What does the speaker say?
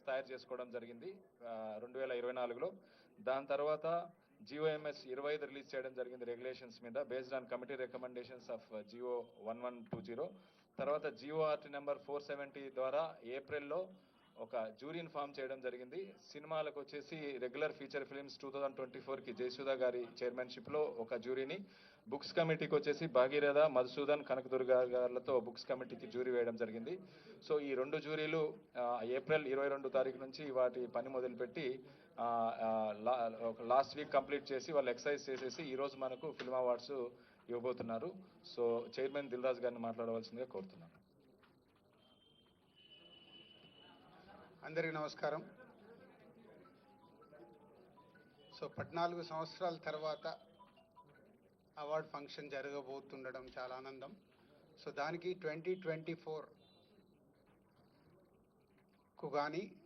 తయారు చేసుకోవడం జరిగింది 2024లో. దాని తర్వాత GOMS 25 రిలీజ్ చేయడం జరిగింది రెగ్యులేషన్స్ మీద based on committee recommendations of GO 1120. తర్వాత GORT నెంబర్ 470 ద్వారా ఏప్రిల్లో ఒక జ్యూరీని ఫామ్ చేయడం జరిగింది. సినిమాలకు వచ్చేసి రెగ్యులర్ ఫీచర్ ఫిల్మ్స్ 2024కి జయసుధా గారి చైర్మన్షిప్లో ఒక జ్యూరీని, బుక్స్ కమిటీకి వచ్చేసి భాగీరథ, మధుసూదన్, కనకదుర్గ గారులతో బుక్స్ కమిటీకి జ్యూరీ వేయడం జరిగింది. సో ఈ 2 జ్యూరీలు ఏప్రిల్ 22 తారీఖు నుంచి వాటి పని మొదలుపెట్టి లాస్ట్ వీక్ కంప్లీట్ చేసి వాళ్ళు ఎక్సర్సైజ్ చేసేసి ఈరోజు మనకు ఫిల్మ్ అవార్డ్స్ ఇవ్వబోతున్నారు. సో చైర్మన్ దిల్ రాజు గారిని మాట్లాడవలసిందిగా కోరుతున్నాను. అందరికీ నమస్కారం. సో 14 సంవత్సరాల తర్వాత అవార్డ్ ఫంక్షన్ జరగబోతుండడం చాలా ఆనందం. సో దానికి 2024కు కానీ